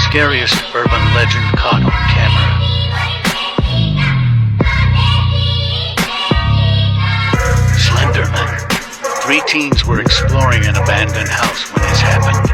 scariest urban legend caught on camera. Slenderman. 3 teens were exploring an abandoned house when this happened.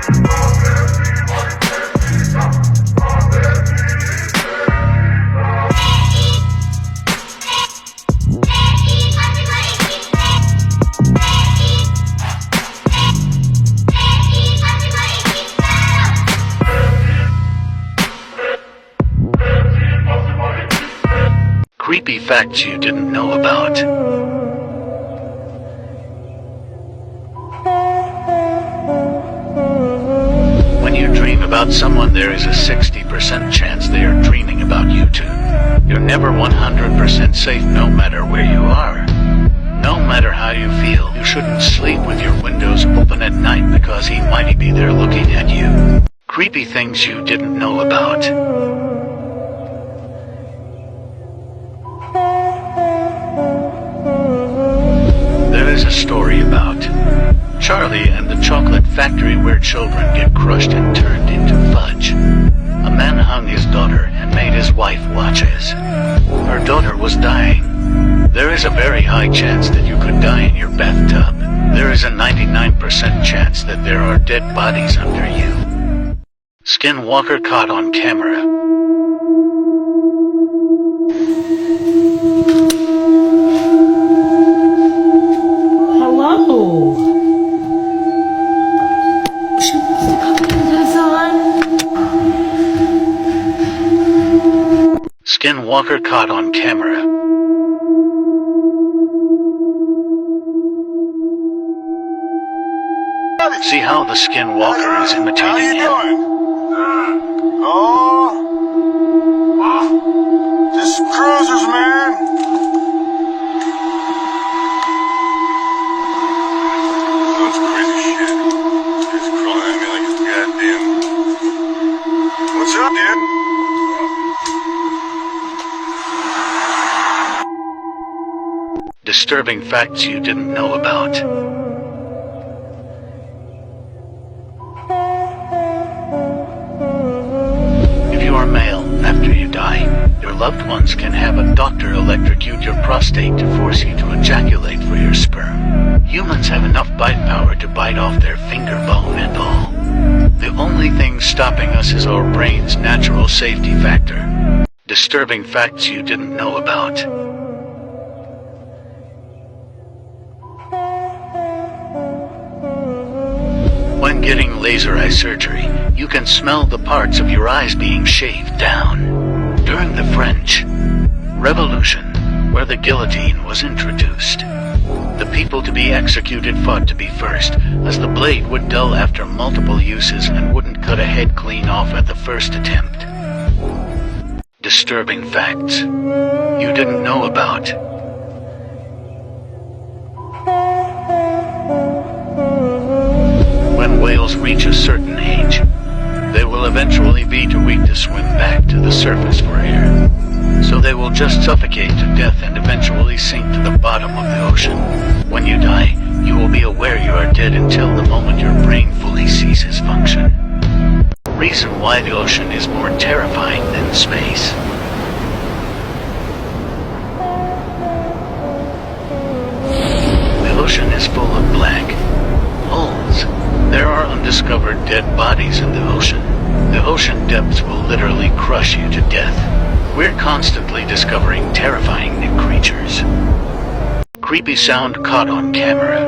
Creepy facts you didn't know about. When you dream about someone, there is a 60% chance they are dreaming about you too. You're never 100% safe no matter where you are. No matter how you feel, you shouldn't sleep with your windows open at night because he might be there looking at you. Creepy things you didn't know about. There is a story about Charlie and the chocolate factory where children get crushed and turned into fudge. A man hung his daughter and made his wife watch as her daughter was dying. There is a very high chance that you could die in your bathtub. There is a 99% chance that there are dead bodies under you. Skinwalker caught on camera. Hello. Skinwalker caught on camera. See how the Skinwalker is imitating him? Just cruisers, man. That's crazy shit. He's crawling at me like it's goddamn. What's up, dude? Disturbing facts you didn't know about. If you are male, after you die, your loved ones can have a doctor electrocute your prostate to force you to ejaculate for your sperm. Humans have enough bite power to bite off their finger bone and all. The only thing stopping us is our brain's natural safety factor. Disturbing facts you didn't know about. When getting laser eye surgery, you can smell the parts of your eyes being shaved down. During the French Revolution, where the guillotine was introduced, the people to be executed fought to be first, as the blade would dull after multiple uses and wouldn't cut a head clean off at the first attempt. Disturbing facts you didn't know about. When whales reach a certain age, they will eventually be too weak to swim back to the surface for air. So they will just suffocate to death and eventually sink to the bottom of the ocean. When you die, you will be aware you are dead until the moment your brain fully ceases function. Reason why the ocean is more terrifying than space. The ocean is full of black holes. There are undiscovered dead bodies in the ocean. The ocean depths will literally crush you to death. We're constantly discovering terrifying new creatures. Creepy sound caught on camera.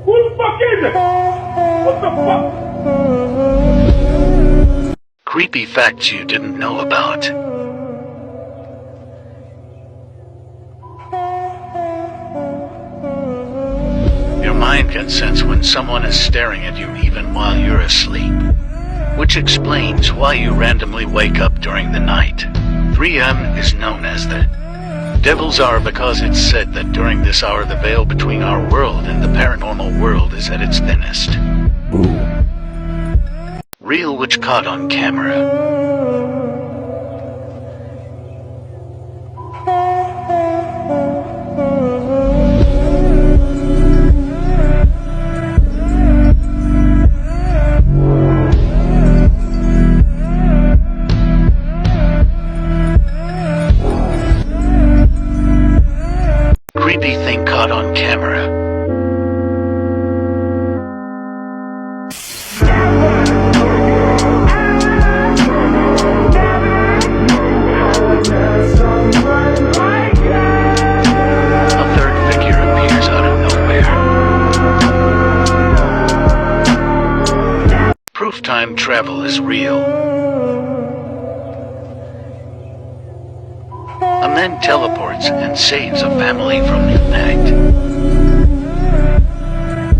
Who the fuck is it? What the fuck? Creepy facts you didn't know about. Your mind can sense when someone is staring at you even while you're asleep, which explains why you randomly wake up during the night. 3M is known as the Devil's Hour because it's said that during this hour the veil between our world and the paranormal world is at its thinnest. Boo. Real witch caught on camera. Proof time travel is real. A man teleports and saves a family from impact.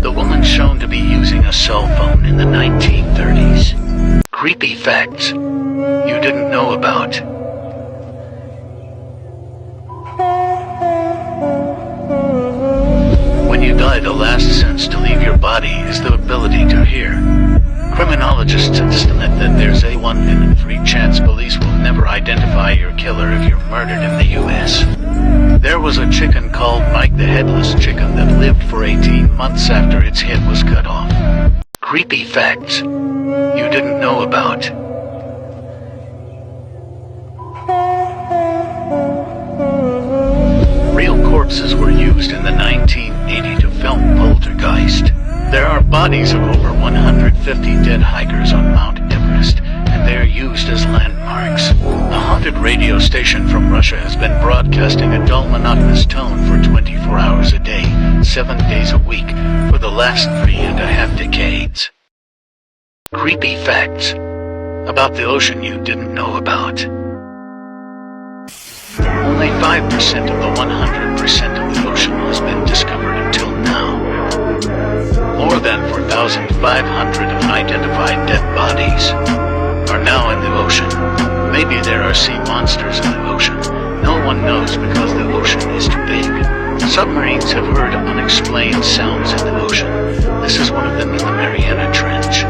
The woman shown to be using a cell phone in the 1930s. Creepy facts you didn't know about. When you die, the last sense to leave your body is the ability to hear. Criminologists estimate that there's a 1 in 3 chance police will never identify your killer if you're murdered in the US. There was a chicken called Mike the Headless Chicken that lived for 18 months after its head was cut off. Creepy facts you didn't know about. Real corpses were used in the 1980 to film Poltergeist. There are bodies of over 150 dead hikers on Mount Everest, and they are used as landmarks. A haunted radio station from Russia has been broadcasting a dull, monotonous tone for 24 hours a day, 7 days a week, for the last 3.5 decades. Creepy facts about the ocean you didn't know about. Only 5% of the 100% of the ocean has been discovered until now. More than 4,500 unidentified dead bodies are now in the ocean. Maybe there are sea monsters in the ocean. No one knows because the ocean is too big. Submarines have heard unexplained sounds in the ocean. This is one of them in the Mariana Trench.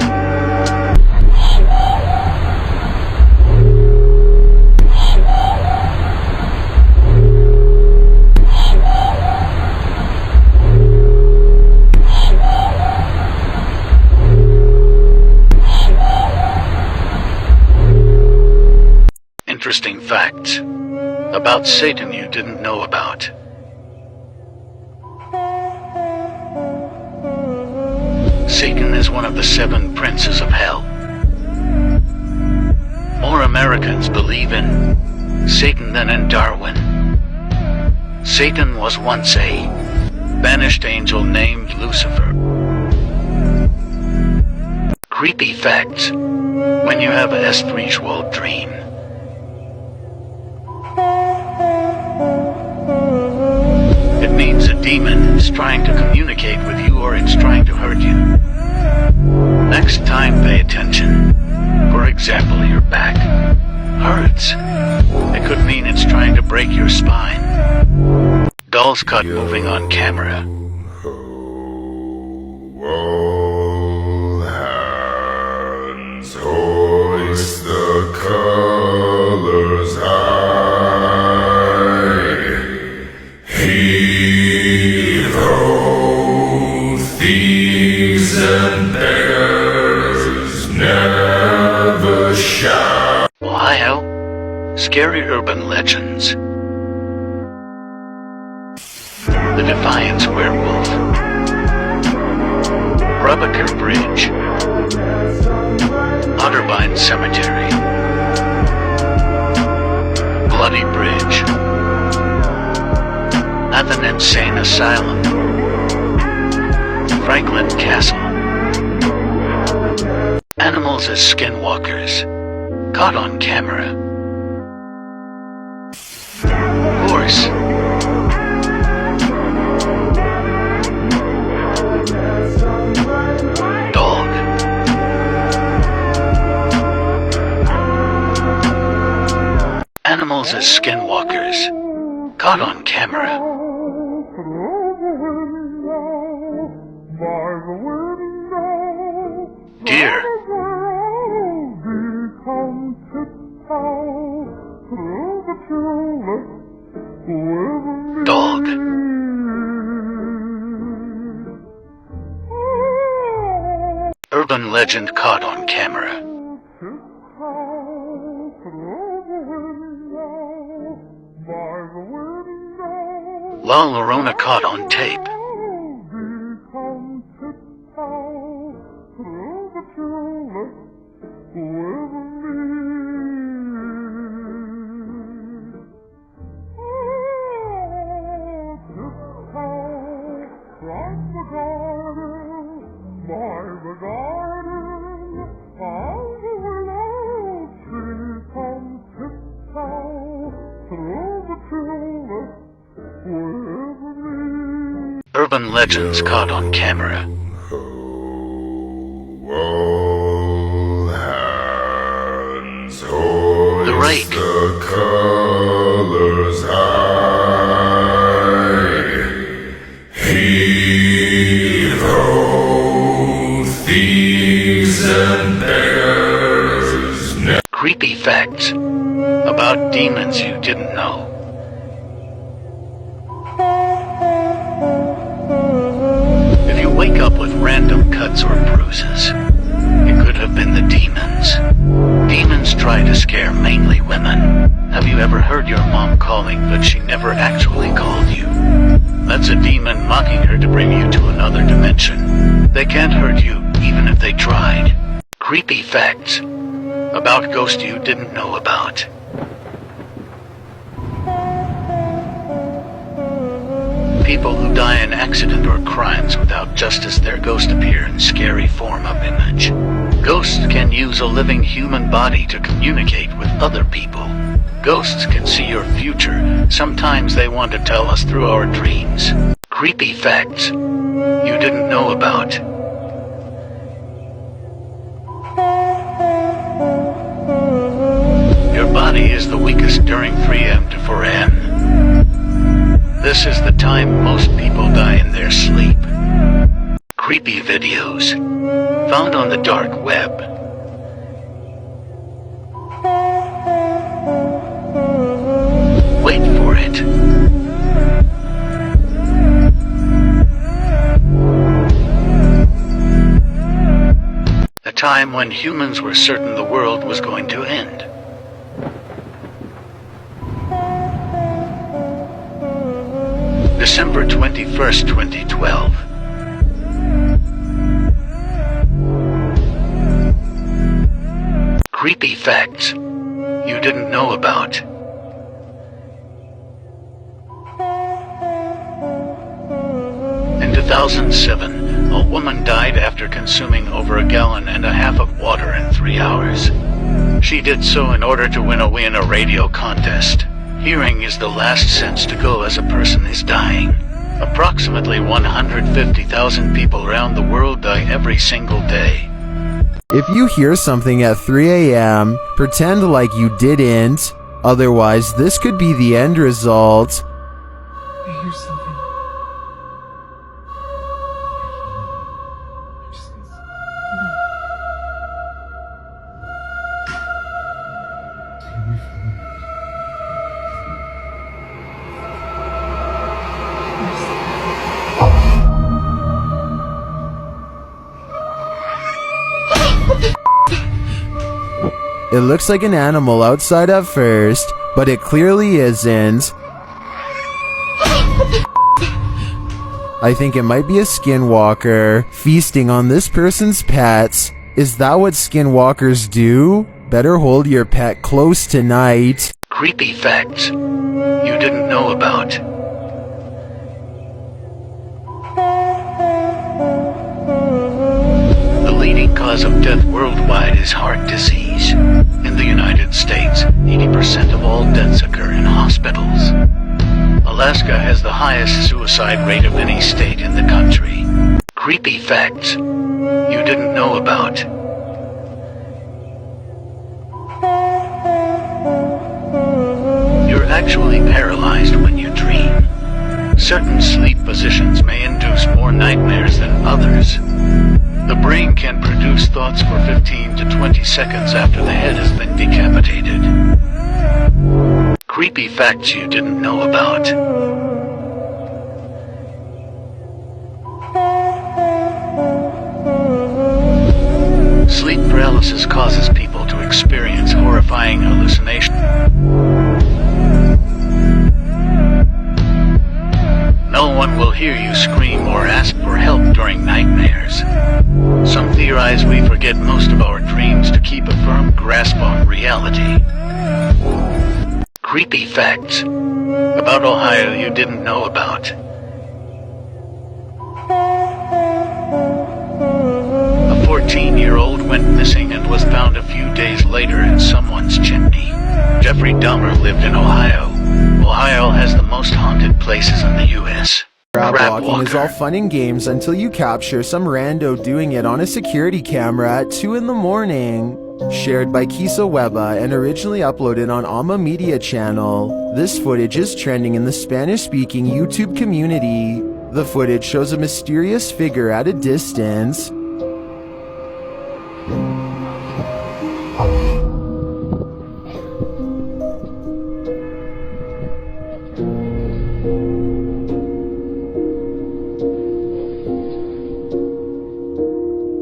Interesting facts about Satan you didn't know about. Satan is one of the 7 princes of hell. More Americans believe in Satan than in Darwin. Satan was once a banished angel named Lucifer. Creepy facts when you have a spiritual dream. It means a demon is trying to communicate with you or it's trying to hurt you. Next time, pay attention. For example, your back hurts. It could mean it's trying to break your spine. Dolls caught moving on camera. All hands hoist the colors high. Heave ho, thieves and beggars never shy. Ohio, scary urban legends. The Defiance Werewolf. Rubbaker Bridge. Otterbein Cemetery. Bloody Bridge. Athen Insane Asylum. Franklin Castle. Animals as skinwalkers. Caught on camera. Horse. Dog. Animals as skinwalkers. Caught on camera. Deer. Dog. Urban legend caught on camera. La Llorona caught on tape. By the garden, Urban legends caught on camera. All hands hoist The rake. the colors high. Heave ho, thieves and beggars. Creepy facts about demons you didn't know. If you wake up with random cuts or bruises, it could have been the demons. Demons try to scare mainly women. Have you ever heard your mom calling but she never actually called you? That's a demon mocking her to bring you to another dimension. They can't hurt you even if they tried. Creepy facts about ghosts you didn't know about. People who die in accident or crimes without justice, their ghost appear in scary form of image. Ghosts can use a living human body to communicate with other people. Ghosts can see your future. Sometimes they want to tell us through our dreams. Creepy facts you didn't know about. Your body is the weakest during 3 a.m. to 4 a.m. This is the time most people die in their sleep. Creepy videos found on the dark web. Wait for it. A time when humans were certain the world was going to end. December 21st, 2012. Creepy facts you didn't know about. In 2007, a woman died after consuming over 1.5 gallons of water in 3 hours. She did so in order to win a radio contest. Hearing is the last sense to go as a person is dying. Approximately 150,000 people around the world die every single day. If you hear something at 3 a.m., pretend like you didn't. Otherwise, this could be the end result. I hear something. It looks like an animal outside at first, but it clearly isn't. I think it might be a skinwalker feasting on this person's pets. Is that what skinwalkers do? Better hold your pet close tonight. Creepy facts you didn't know about. The leading cause of death worldwide is heart disease. In the United States, 80% of all deaths occur in hospitals. Alaska has the highest suicide rate of any state in the country. Creepy facts you didn't know about. You're actually paralyzed when you dream. Certain sleep positions may induce more nightmares than others. The brain can produce thoughts for 15 to 20 seconds after the head has been decapitated. Creepy facts you didn't know about. Sleep paralysis causes people to experience horrifying hallucinations. No one will hear you scream or ask for help during nightmares. Some theorize we forget most of our dreams to keep a firm grasp on reality. Creepy facts about Ohio you didn't know about. A 14-year-old went missing and was found a few days later in someone's chimney. Jeffrey Dahmer lived in Ohio. Ohio has the most haunted places in the U.S. Crab walking is walker. all fun and games until you capture some rando doing it on a security camera at 2 in the morning. Shared by Kisa Weba and originally uploaded on Alma Media channel, this footage is trending in the Spanish-speaking YouTube community. The footage shows a mysterious figure at a distance.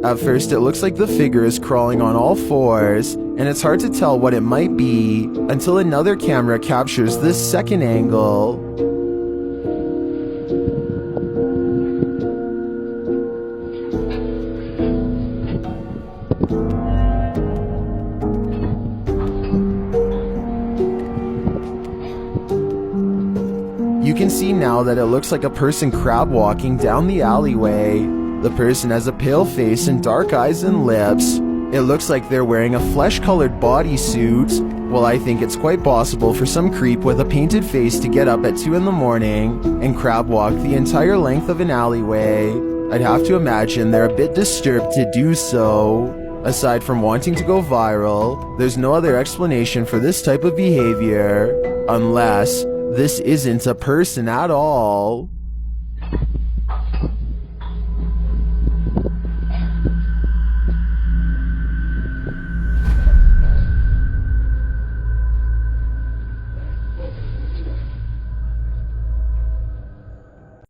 At first, it looks like the figure is crawling on all fours, and it's hard to tell what it might be until another camera captures this second angle. You can see now that it looks like a person crab walking down the alleyway. The person has a pale face and dark eyes and lips. It looks like they're wearing a flesh-colored bodysuit. Well, I think it's quite possible for some creep with a painted face to get up at 2 in the morning and crab walk the entire length of an alleyway. I'd have to imagine they're a bit disturbed to do so. Aside from wanting to go viral, there's no other explanation for this type of behavior, unless this isn't a person at all.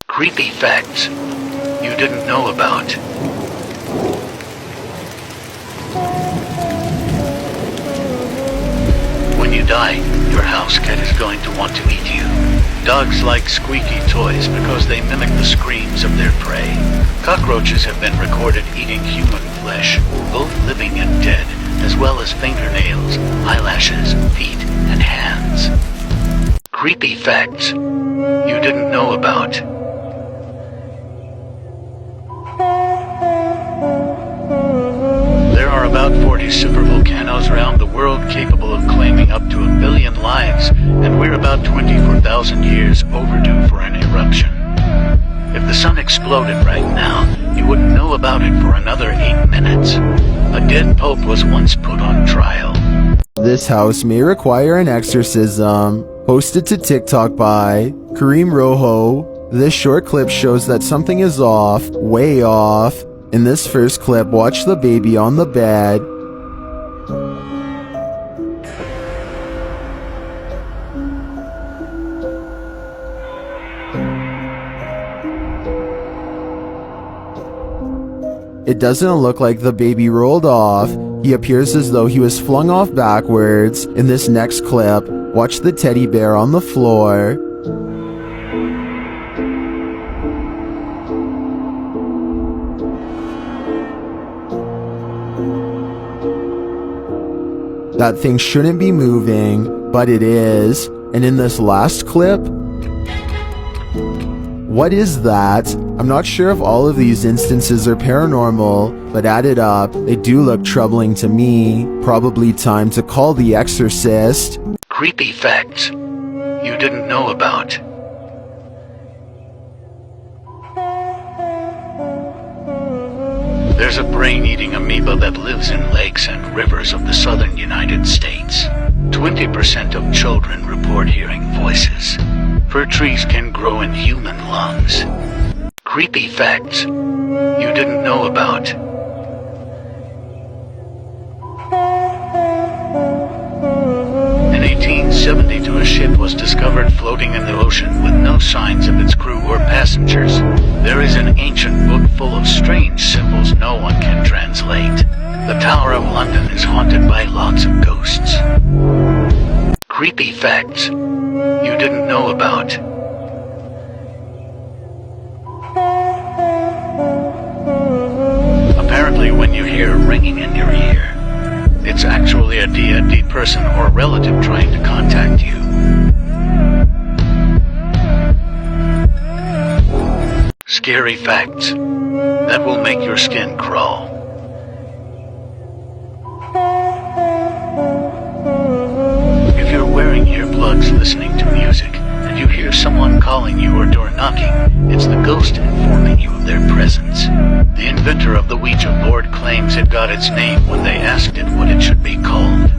Creepy facts you didn't know about. When you die, your house cat is going to want to eat you. Dogs like squeaky toys because they mimic the screams of their prey. Cockroaches have been recorded eating human flesh, both living and dead, as well as fingernails, eyelashes, feet, and hands. Creepy facts you didn't know about. There are about 40 supervolcanoes around the world capable of claiming up to 1 billion lives, and we're about 24,000 years overdue for an eruption. If the sun exploded right now, you wouldn't know about it for another 8 minutes. A dead pope was once put on trial. This house may require an exorcism. Posted to TikTok by Kareem Rojo. This short clip shows that something is off, way off. In this first clip, watch the baby on the bed. It doesn't look like the baby rolled off. He appears as though he was flung off backwards. In this next clip, watch the teddy bear on the floor. That thing shouldn't be moving, but it is. And in this last clip, what is that? I'm not sure if all of these instances are paranormal, but added up, they do look troubling to me. Probably time to call the exorcist. Creepy facts you didn't know about. There's a brain-eating amoeba that lives in lakes and rivers of the southern United States. 20% of children report hearing voices. Fir trees can grow in human lungs. Creepy facts you didn't know about. In 1872, a ship was discovered floating in the ocean with no signs of its crew or passengers. There is an ancient book full of strange symbols no one can translate. The Tower of London is haunted by lots of ghosts. Creepy facts you didn't know about. Apparently, when you hear ringing in your ear, it's actually a dead person or relative trying to contact you. Scary facts that will make your skin crawl. If you're wearing earplugs listening to music and you hear someone calling you or door knocking, it's the ghost informing you of their presence. The inventor of the Ouija board claims it got its name when they asked it what it should be called.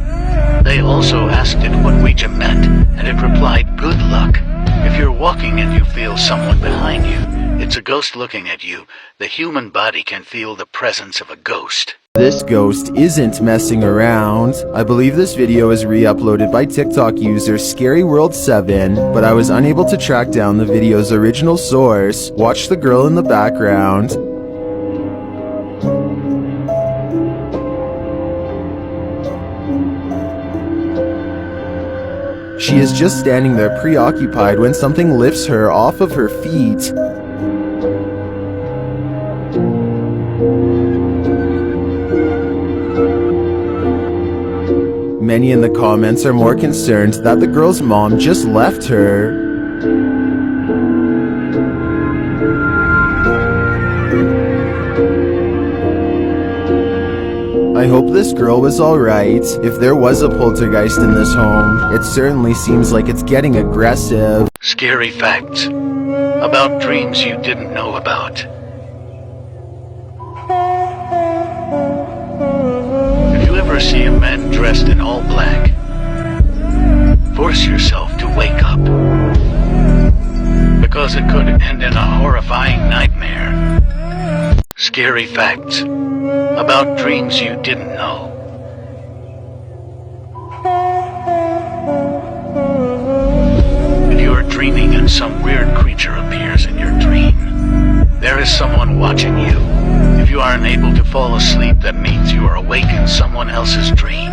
They also asked it what Ouija meant, and it replied, "Good luck." If you're walking and you feel someone behind you, it's a ghost looking at you. The human body can feel the presence of a ghost. This ghost isn't messing around. I believe this video is re-uploaded by TikTok user ScaryWorld7, but I was unable to track down the video's original source. Watch the girl in the background. She is just standing there preoccupied when something lifts her off of her feet. Many in the comments are more concerned that the girl's mom just left her. I hope this girl was alright. If there was a poltergeist in this home, it certainly seems like it's getting aggressive. Scary facts about dreams you didn't know about. If you ever see a man dressed in all black, force yourself to wake up, because it could end in a horrifying nightmare. Scary facts about dreams you didn't know. If you are dreaming and some weird creature appears in your dream, there is someone watching you. If you are unable to fall asleep, that means you are awake in someone else's dream.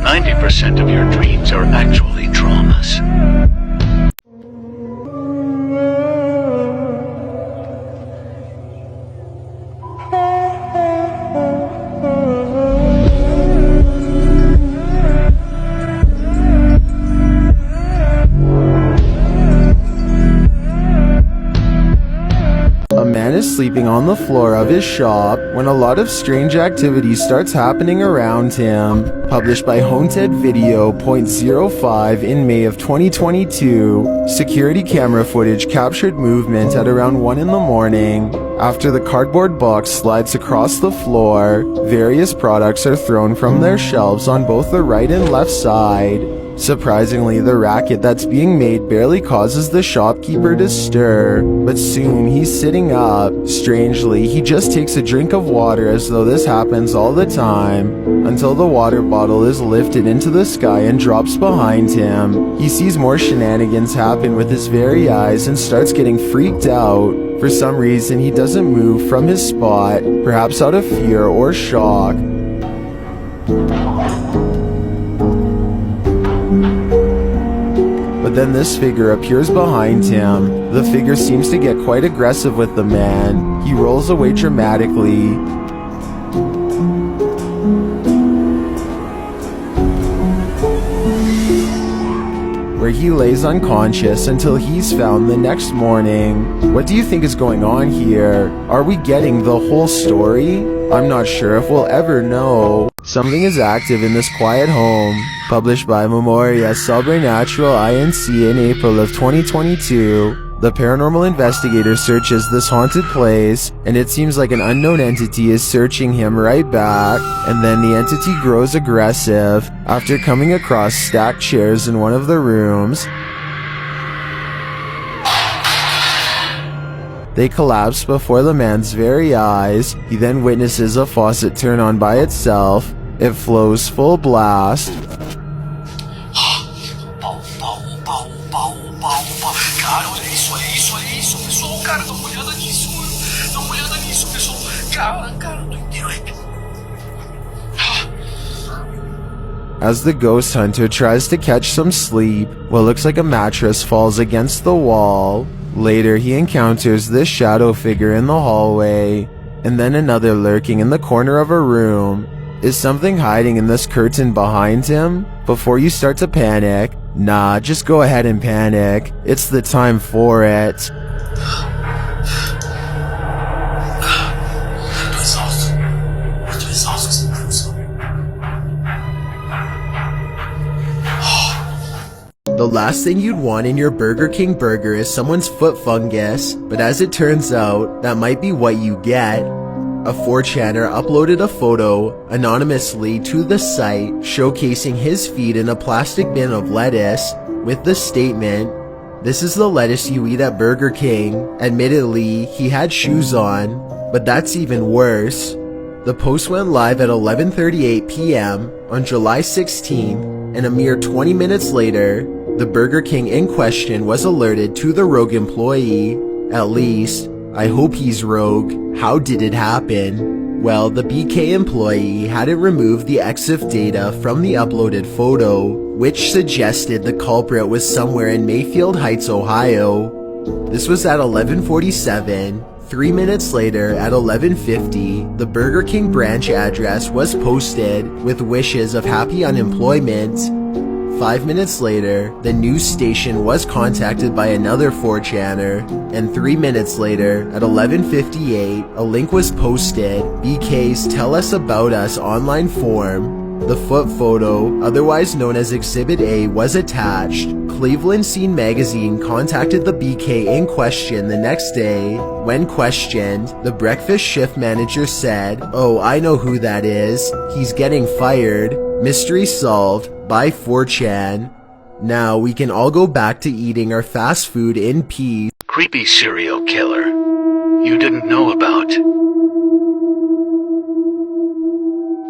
90% of your dreams are actually traumas. Sleeping on the floor of his shop when a lot of strange activity starts happening around him. Published by Haunted Video .05 in May of 2022, security camera footage captured movement at around 1 in the morning. After the cardboard box slides across the floor, various products are thrown from their shelves on both the right and left side. Surprisingly, the racket that's being made barely causes the shopkeeper to stir, but soon he's sitting up. Strangely, he just takes a drink of water as though this happens all the time, until the water bottle is lifted into the sky and drops behind him. He sees more shenanigans happen with his very eyes and starts getting freaked out. For some reason, he doesn't move from his spot, perhaps out of fear or shock. But then this figure appears behind him. The figure seems to get quite aggressive with the man. He rolls away dramatically. Where he lays unconscious until he's found the next morning. What do you think is going on here? Are we getting the whole story? I'm not sure if we'll ever know. Something is active in this quiet home. Published by Memoria Sobrenatural Inc. in April of 2022. The paranormal investigator searches this haunted place, and it seems like an unknown entity is searching him right back, and then the entity grows aggressive after coming across stacked chairs in one of the rooms. They collapse before the man's very eyes. He then witnesses a faucet turn on by itself. It flows full blast. Cara, olha isso, pessoal, cara, dá uma olhada nisso, pessoal, cara, doideira. As the ghost hunter tries to catch some sleep, what looks like a mattress falls against the wall. Later, he encounters this shadow figure in the hallway, and then another lurking in the corner of a room. Is something hiding in this curtain behind him? Before you start to panic, nah, just go ahead and panic. It's the time for it. The last thing you'd want in your Burger King burger is someone's foot fungus, but as it turns out, that might be what you get. A 4chaner uploaded a photo anonymously to the site showcasing his feet in a plastic bin of lettuce with the statement, "This is the lettuce you eat at Burger King." Admittedly, he had shoes on, but that's even worse. The post went live at 11:38 p.m. on July 16th, and a mere 20 minutes later, the Burger King in question was alerted to the rogue employee. At least, I hope he's rogue. How did it happen? Well, the BK employee hadn't removed the EXIF data from the uploaded photo, which suggested the culprit was somewhere in Mayfield Heights, Ohio. This was at 11:47. 3 minutes later, at 11:50, the Burger King branch address was posted with wishes of happy unemployment. 5 minutes later, the news station was contacted by another 4chaner, and 3 minutes later, at 11:58, a link was posted, BK's Tell Us About Us online form. The foot photo, otherwise known as Exhibit A, was attached. Cleveland Scene magazine contacted the BK in question the next day. When questioned, the breakfast shift manager said, "Oh, I know who that is. He's getting fired." Mystery solved by 4chan. Now we can all go back to eating our fast food in peace. Creepy serial killer you didn't know about.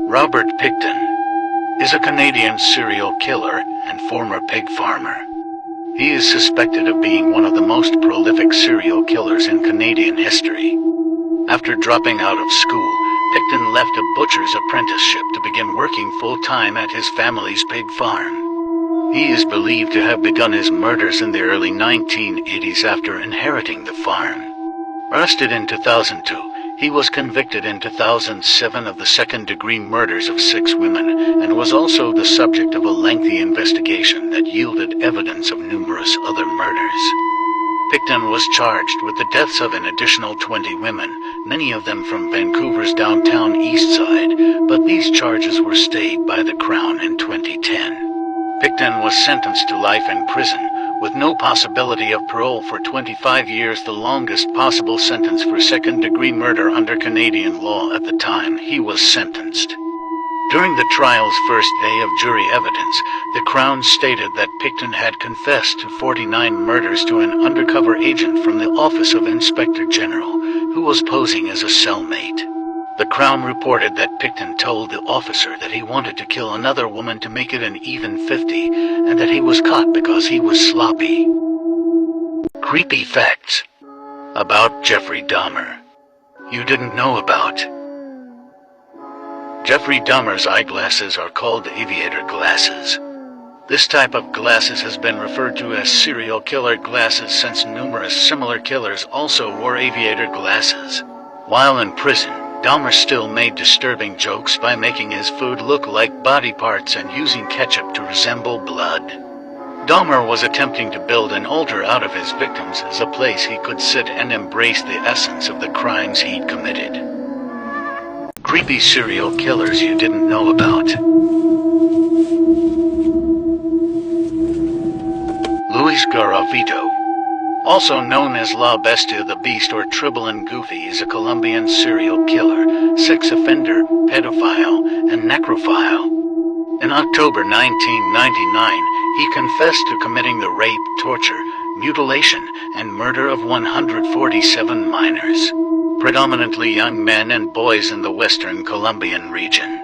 Robert Pickton is a Canadian serial killer and former pig farmer. He is suspected of being one of the most prolific serial killers in Canadian history. After dropping out of school, Pickton left a butcher's apprenticeship to begin working full-time at his family's pig farm. He is believed to have begun his murders in the early 1980s after inheriting the farm. Arrested in 2002, he was convicted in 2007 of the second-degree murders of 6 women and was also the subject of a lengthy investigation that yielded evidence of numerous other murders. Pickton was charged with the deaths of an additional 20 women, many of them from Vancouver's downtown east side, but these charges were stayed by the Crown in 2010. Pickton was sentenced to life in prison, with no possibility of parole for 25 years, the longest possible sentence for second-degree murder under Canadian law at the time he was sentenced. During the trial's first day of jury evidence, the Crown stated that Pickton had confessed to 49 murders to an undercover agent from the Office of Inspector General, who was posing as a cellmate. The Crown reported that Pickton told the officer that he wanted to kill another woman to make it an even 50, and that he was caught because he was sloppy. Creepy facts about Jeffrey Dahmer you didn't know about. Jeffrey Dahmer's eyeglasses are called aviator glasses. This type of glasses has been referred to as serial killer glasses since numerous similar killers also wore aviator glasses. While in prison, Dahmer still made disturbing jokes by making his food look like body parts and using ketchup to resemble blood. Dahmer was attempting to build an altar out of his victims as a place he could sit and embrace the essence of the crimes he'd committed. Creepy serial killers you didn't know about. Luis Garavito, also known as La Bestia the Beast or Tribalin Goofy, is a Colombian serial killer, sex offender, pedophile, and necrophile. In October 1999, he confessed to committing the rape, torture, mutilation, and murder of 147 minors, predominantly young men and boys in the western Colombian region.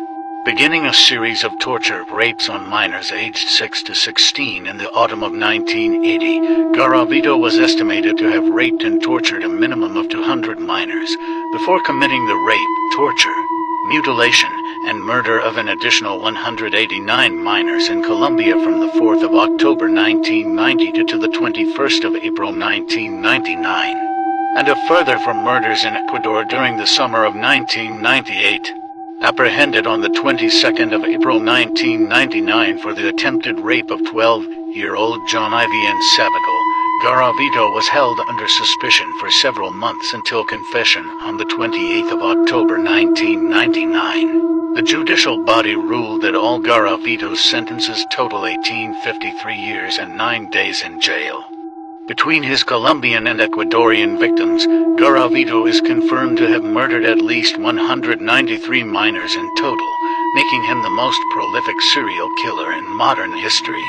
Beginning a series of torture rapes on minors aged 6 to 16 in the autumn of 1980, Garavito was estimated to have raped and tortured a minimum of 200 minors before committing the rape, torture, mutilation, and murder of an additional 189 minors in Colombia from the 4th of October 1990 to the 21st of April 1999, and a further for murders in Ecuador during the summer of 1998. Apprehended on the 22nd of April 1999 for the attempted rape of 12-year-old John Ivian Sabagal, Garavito was held under suspicion for several months until confession on the 28th of October 1999. The judicial body ruled that all Garavito's sentences total 1853 years and 9 days in jail. Between his Colombian and Ecuadorian victims, Garavito is confirmed to have murdered at least 193 minors in total, making him the most prolific serial killer in modern history.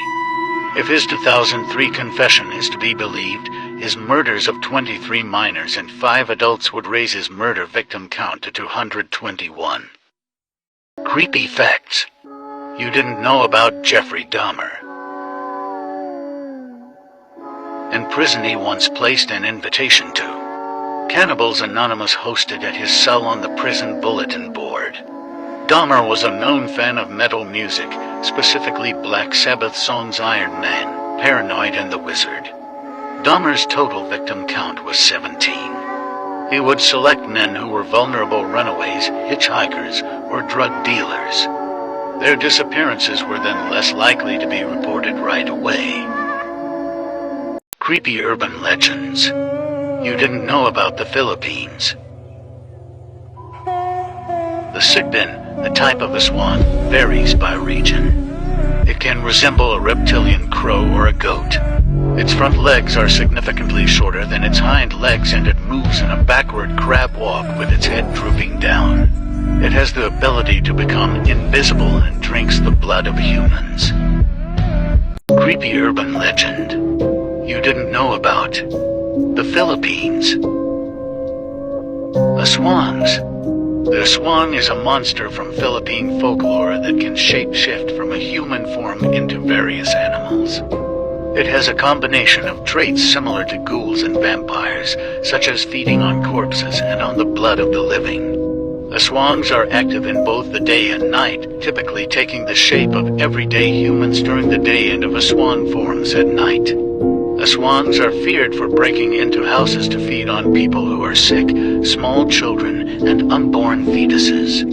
If his 2003 confession is to be believed, his murders of 23 minors and 5 adults would raise his murder victim count to 221. Creepy facts you didn't know about Jeffrey Dahmer. In prison he once placed an invitation to Cannibals Anonymous hosted at his cell on the prison bulletin board. Dahmer was a known fan of metal music, specifically Black Sabbath songs Iron Man, Paranoid and the Wizard. Dahmer's total victim count was 17. He would select men who were vulnerable runaways, hitchhikers, or drug dealers. Their disappearances were then less likely to be reported right away. Creepy urban legends you didn't know about the Philippines. The sigbin, the type of a swan, varies by region. It can resemble a reptilian crow or a goat. Its front legs are significantly shorter than its hind legs, and it moves in a backward crab walk with its head drooping down. It has the ability to become invisible and drinks the blood of humans. Creepy urban legend you didn't know about the Philippines. The swans. The swan is a monster from Philippine folklore that can shape-shift from a human form into various animals. It has a combination of traits similar to ghouls and vampires, such as feeding on corpses and on the blood of the living. The swans are active in both the day and night, typically taking the shape of everyday humans during the day and of a swan forms at night. The swans are feared for breaking into houses to feed on people who are sick, small children, and unborn fetuses.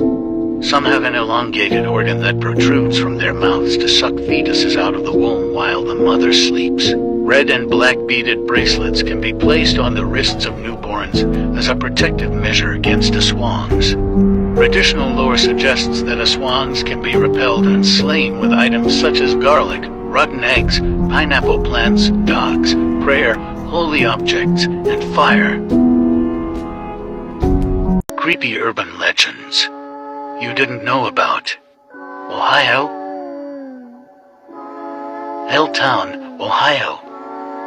Some have an elongated organ that protrudes from their mouths to suck fetuses out of the womb while the mother sleeps. Red and black beaded bracelets can be placed on the wrists of newborns as a protective measure against the swans. Traditional lore suggests that a swans can be repelled and slain with items such as garlic, rotten eggs, pineapple plants, dogs, prayer, holy objects, and fire. Creepy urban legends you didn't know about. Ohio. Helltown, Ohio.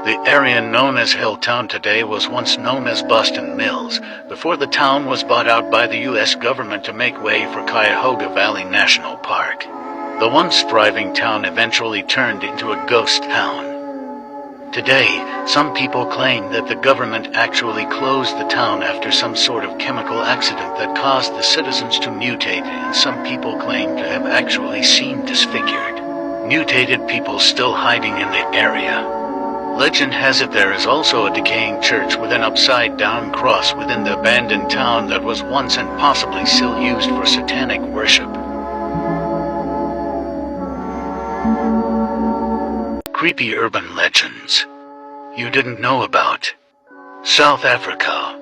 The area known as Helltown today was once known as Boston Mills, before the town was bought out by the U.S. government to make way for Cuyahoga Valley National Park. The once thriving town eventually turned into a ghost town. Today, some people claim that the government actually closed the town after some sort of chemical accident that caused the citizens to mutate, and some people claim to have actually seen disfigured, mutated people still hiding in the area. Legend has it there is also a decaying church with an upside-down cross within the abandoned town that was once and possibly still used for satanic worship. Creepy urban legends you didn't know about. South Africa.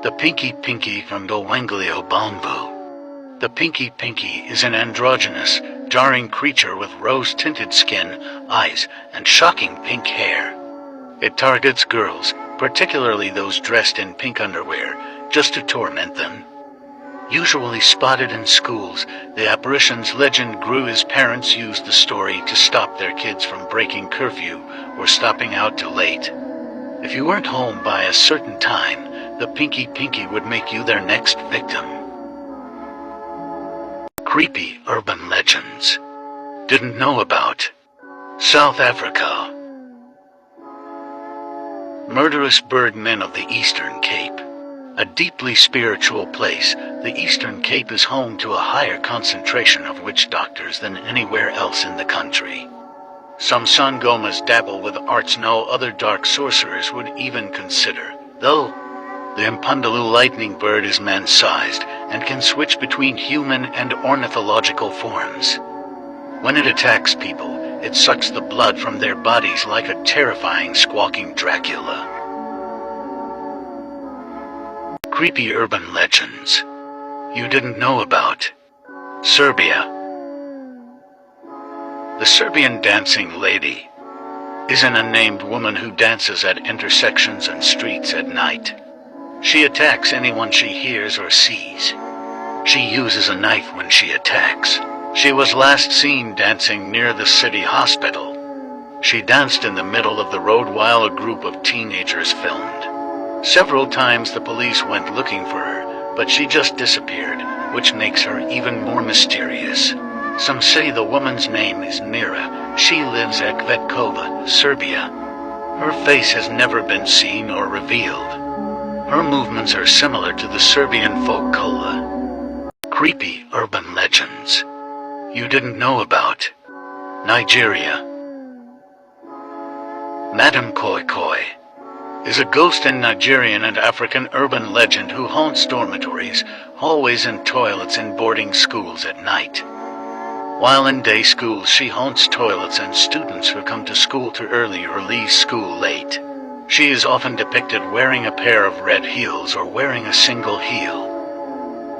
The Pinky Pinky from Dolwanglio Bambu. The Pinky Pinky is an androgynous, jarring creature with rose-tinted skin, eyes, and shocking pink hair. It targets girls, particularly those dressed in pink underwear, just to torment them. Usually spotted in schools, the apparition's legend grew as parents used the story to stop their kids from breaking curfew or stopping out too late. If you weren't home by a certain time, the Pinky Pinky would make you their next victim. Creepy urban legends didn't know about. South Africa. Murderous birdmen of the Eastern Cape. A deeply spiritual place, the Eastern Cape is home to a higher concentration of witch doctors than anywhere else in the country. Some Sangomas dabble with arts no other dark sorcerers would even consider, though the Impundulu lightning bird is man-sized and can switch between human and ornithological forms. When it attacks people, it sucks the blood from their bodies like a terrifying squawking Dracula. Creepy urban legends you didn't know about. Serbia. The Serbian dancing lady is an unnamed woman who dances at intersections and streets at night. She attacks anyone she hears or sees. She uses a knife when she attacks. She was last seen dancing near the city hospital. She danced in the middle of the road while a group of teenagers filmed. Several times the police went looking for her, but she just disappeared, which makes her even more mysterious. Some say the woman's name is Mira. She lives at Kvetkova, Serbia. Her face has never been seen or revealed. Her movements are similar to the Serbian folk kola. Creepy urban legends you didn't know about. Nigeria. Madam Koi Koi is a ghost in Nigerian and African urban legend who haunts dormitories, hallways and toilets in boarding schools at night. While in day schools, she haunts toilets and students who come to school too early or leave school late. She is often depicted wearing a pair of red heels or wearing a single heel.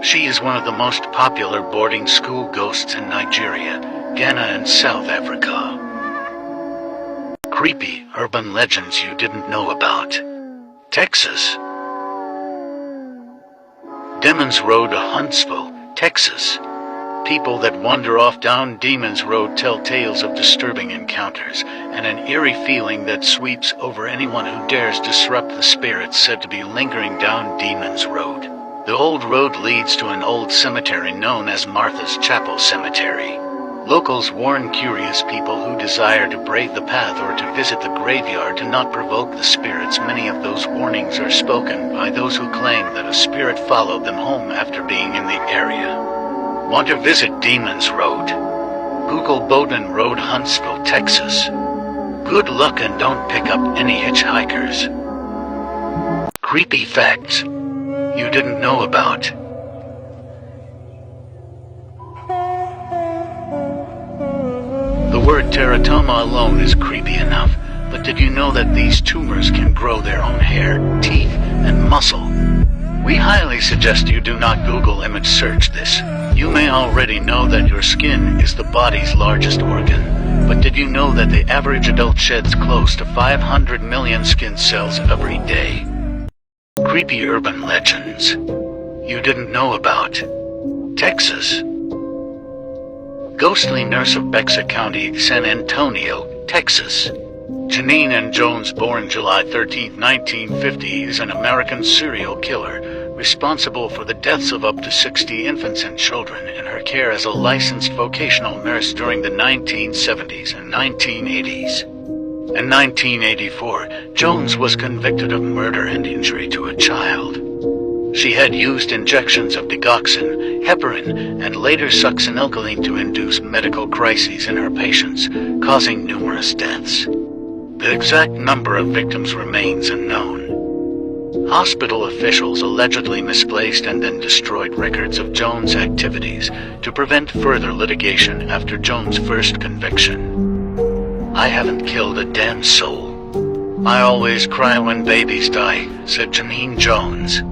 She is one of the most popular boarding school ghosts in Nigeria, Ghana, and South Africa. Creepy urban legends you didn't know about. Texas. Demons Road, Huntsville, Texas. People that wander off down Demons Road tell tales of disturbing encounters and an eerie feeling that sweeps over anyone who dares disrupt the spirits said to be lingering down Demons Road. The old road leads to an old cemetery known as Martha's Chapel Cemetery. Locals warn curious people who desire to brave the path or to visit the graveyard to not provoke the spirits. Many of those warnings are spoken by those who claim that a spirit followed them home after being in the area. Want to visit Demons Road? Google Bowden Road, Huntsville, Texas. Good luck and don't pick up any hitchhikers. Creepy facts you didn't know about. The word teratoma alone is creepy enough, but did you know that these tumors can grow their own hair, teeth, and muscle? We highly suggest you do not Google image search this. You may already know that your skin is the body's largest organ, but did you know that the average adult sheds close to 500 million skin cells every day? Creepy urban legends you didn't know about. Texas. Ghostly nurse of Bexar County, San Antonio, Texas. Janine N. Jones, born July 13, 1950, is an American serial killer responsible for the deaths of up to 60 infants and children in her care as a licensed vocational nurse during the 1970s and 1980s. In 1984, Jones was convicted of murder and injury to a child. She had used injections of digoxin, heparin, and later succinylcholine to induce medical crises in her patients, causing numerous deaths. The exact number of victims remains unknown. Hospital officials allegedly misplaced and then destroyed records of Jones' activities to prevent further litigation after Jones' first conviction. I haven't killed a damn soul. I always cry when babies die, said Janine Jones.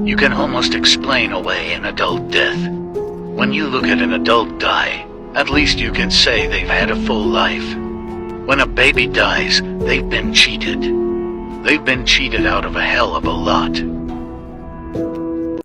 You can almost explain away an adult death. When you look at an adult die, at least you can say they've had a full life. When a baby dies, they've been cheated. They've been cheated out of a hell of a lot.